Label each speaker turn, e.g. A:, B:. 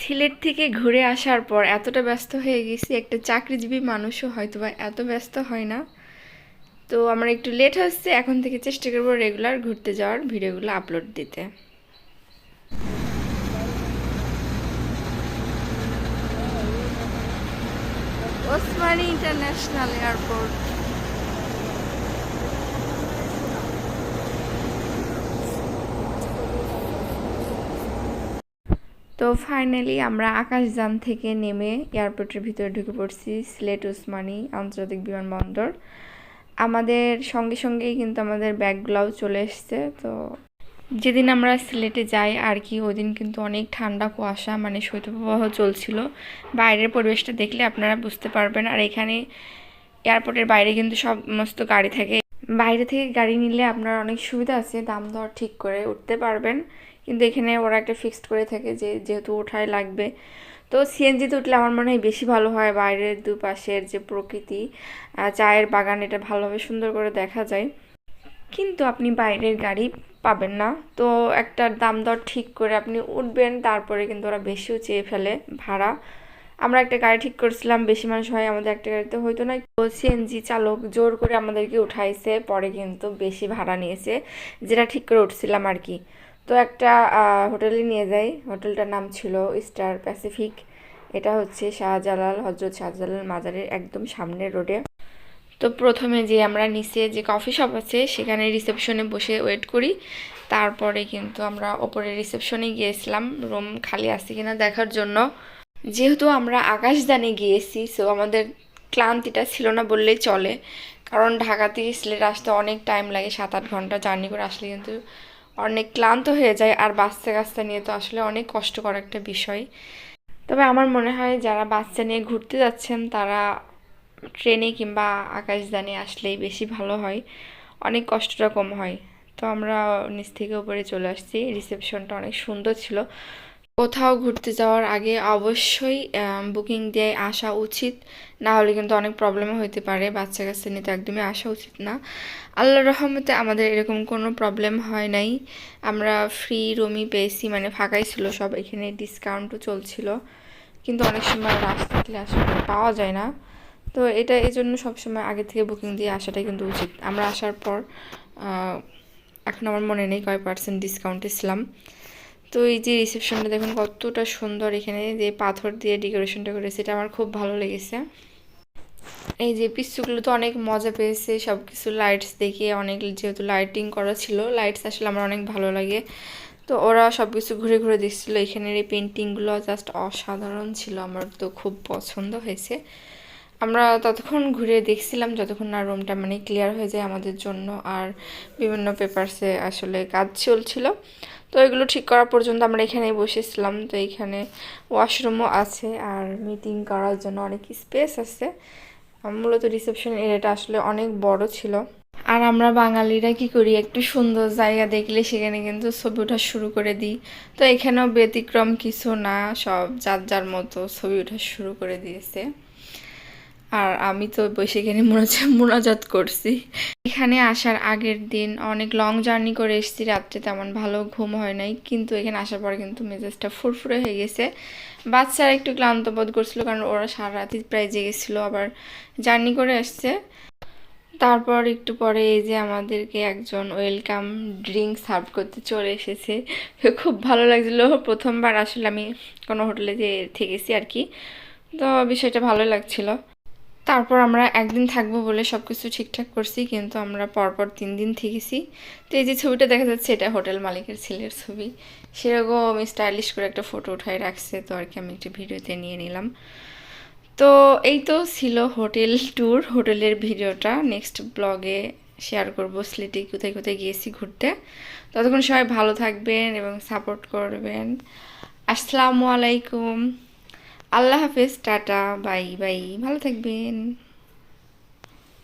A: সিলেট থেকে ঘুরে আসার পর এতটা ব্যস্ত হয়ে গেছি, একটা চাকরিজীবী মানুষও হয়তো বা এত ব্যস্ত হয় না। তো আমার একটু লেট হচ্ছে, এখন থেকে চেষ্টা করবো রেগুলার ঘুরতে যাওয়ার ভিডিওগুলো আপলোড দিতে। Osmani international airport. তো ফাইনালি আমরা আকাশযান থেকে নেমে এয়ারপোর্টের ভিতরে ঢুকে পড়ছি, সিলেট ওসমানী আন্তর্জাতিক বিমানবন্দর। আমাদের সঙ্গে সঙ্গেই কিন্তু আমাদের ব্যাগগুলোও চলে এসছে। তো যেদিন আমরা সিলেটে যাই আর কি, ওই দিন কিন্তু অনেক ঠান্ডা কুয়াশা, মানে শৈত্যপ্রবাহ চলছিল। বাইরের পরিবেশটা দেখলে আপনারা বুঝতে পারবেন। আর এখানে এয়ারপোর্টের বাইরে কিন্তু সমস্ত গাড়ি থাকে। বাইরে থেকে গাড়ি নিলে আপনার অনেক সুবিধা আছে, দাম দর ঠিক করে উঠতে পারবেন। কিন্তু এখানে ওরা একটা ফিক্সড করে থাকে যে যেহেতু ওঠাই লাগবে। তো সিএনজিতে উঠলে আমার মনে হয় বেশি ভালো হয়। বাইরের দুপাশের যে প্রকৃতি, চায়ের বাগান, এটা ভালোভাবে সুন্দর করে দেখা যায়। কিন্তু আপনি বাইরের গাড়ি পাবেন না। তো একটা দাম দর ঠিক করে আপনি উঠবেন, তারপরে কিন্তু ওরা বেশিও চেয়ে ফেলে ভাড়া। আমরা একটা গাড়ি ঠিক করছিলাম, বেশি মানুষ হয় আমাদের একটা গাড়িতে হয়তো না। তো সিএনজি চালক জোর করে আমাদেরকে উঠাইছে, পরে কিন্তু বেশি ভাড়া নিয়েছে যেটা ঠিক করে উঠছিলাম আর কি। তো একটা হোটেলে নিয়ে যাই, হোটেলটার নাম ছিল স্টার প্যাসিফিক। এটা হচ্ছে শাহজালাল, হজরত শাহজালাল মাজারের একদম সামনের রোডে। তো প্রথমে যে আমরা নিচে যে কফি শপ আছে সেখানে রিসেপশনে বসে ওয়েট করি। তারপরে কিন্তু আমরা ওপরে রিসেপশনে গিয়েছিলাম রুম খালি আছে কিনা দেখার জন্য। যেহেতু আমরা আকাশযানে গিয়েছি, সো আমাদের ক্লান্তিটা ছিল না বললেই চলে। কারণ ঢাকা থেকে সিলেট আসতে অনেক টাইম লাগে, 7-8 ঘন্টা জার্নি করে আসলে কিন্তু অনেক ক্লান্ত হয়ে যায়। আর বাচ্চা কাচ্চা নিয়ে তো আসলে অনেক কষ্টকর একটা বিষয়। তবে আমার মনে হয় যারা বাচ্চা নিয়ে ঘুরতে যাচ্ছেন তারা ট্রেনে কিংবা আকাশযানে আসলেই বেশি ভালো হয়, অনেক কষ্টটা কম হয়। তো আমরা নিচ থেকে উপরে চলে আসছি। রিসেপশনটা অনেক সুন্দর ছিল। কোথাও ঘুরতে যাওয়ার আগে অবশ্যই বুকিং দিয়ে আসা উচিত, না হলে কিন্তু অনেক প্রবলেম হতে পারে। বাচ্চা কাচ্চা নিয়ে তো একদমই আসা উচিত না। আল্লাহর রহমতে আমাদের এরকম কোনো প্রবলেম হয় নাই। আমরা ফ্রি রুমই পেয়েছি, মানে ফাঁকাই ছিল সব। এখানে ডিসকাউন্টও চলছিল, কিন্তু অনেক সময় রাশ থাকলে আসলে পাওয়া যায় না। তো এটা এই জন্য সবসময় আগে থেকে বুকিং দিয়ে আসাটাই কিন্তু উচিত। আমরা আসার পর এখন আমার মনে নেই কয় পার্সেন্ট ডিসকাউন্টে ছিলাম। তো এই যে রিসেপশনটা দেখুন কতটা সুন্দর, এখানে যে পাথর দিয়ে ডেকোরেশনটা করেছে এটা আমার খুব ভালো লেগেছে। এই যে পিচ্চুগুলো তো অনেক মজা পেয়েছে সব কিছু লাইটস দেখে, অনেক যেহেতু লাইটিং করা ছিল, লাইটস আসলে আমার অনেক ভালো লাগে। তো ওরা সব কিছু ঘুরে ঘুরে দেখছিলো। এখানের এই পেন্টিংগুলো জাস্ট অসাধারণ ছিল, আমার তো খুব পছন্দ হয়েছে। আমরা ততক্ষণ ঘুরে দেখছিলাম যতক্ষণ না রুমটা মানে ক্লিয়ার হয়ে যায় আমাদের জন্য। আর বিভিন্ন পেপারসে আসলে কাজ চলছিল, তো এগুলো ঠিক করা পর্যন্ত আমরা এখানেই বসেছিলাম। তো এইখানে ওয়াশরুমও আছে আর মিটিং করার জন্য অনেক স্পেস আছে। মূলত রিসেপশন এরিয়াটা আসলে অনেক বড় ছিল। আর আমরা বাঙালিরা কি করি, একটু সুন্দর জায়গা দেখলে সেখানে কিন্তু ছবি ওঠা শুরু করে দিই। তো এখানেও ব্যতিক্রম কিছু না, সব যার যার মতো ছবি ওঠা শুরু করে দিয়েছে। আর আমি তো বসে এখানে মোনাজাত করছি। এখানে আসার আগের দিন অনেক লং জার্নি করে এসেছি, রাত্রে তেমন ভালো ঘুম হয় নাই, কিন্তু এখানে আসার পরে কিন্তু মেজাজটা ফুরফুরে হয়ে গেছে। বাচ্চারা একটু ক্লান্ত বোধ করছিল কারণ ওরা সারা রাতই প্রায় জেগেছিল, আবার জার্নি করে আসছে। তারপর একটু পরে এই যে আমাদেরকে একজন ওয়েলকাম ড্রিঙ্ক সার্ভ করতে চলে এসেছে। খুব ভালো লাগছিলো, প্রথমবার আসলে আমি কোনো হোটেলে যে থেকেছি আর কি। তো বিষয়টা ভালো লাগছিল। তারপর আমরা একদিন থাকবো বলে সব কিছু ঠিকঠাক করছি, কিন্তু আমরা পরপর 3 দিন থেকেছি। তো এই যে ছবিটা দেখা যাচ্ছে এটা হোটেল মালিকের ছেলের ছবি, সেরকম স্টাইলিশ করে একটা ফটো উঠাই রাখছে। তো আর কি আমি একটা ভিডিওতে নিয়ে নিলাম। তো এই তো ছিল হোটেল ট্যুর, হোটেলের ভিডিওটা নেক্সট ব্লগে শেয়ার করবো সিলেটে কোথায় কোথায় গিয়েছি ঘুরতে। ততক্ষণ সবাই ভালো থাকবেন এবং সাপোর্ট করবেন। আসসালামু আলাইকুম, আল্লাহ হাফেজ, টাটা, বাই বাই, ভালো থাকবেন।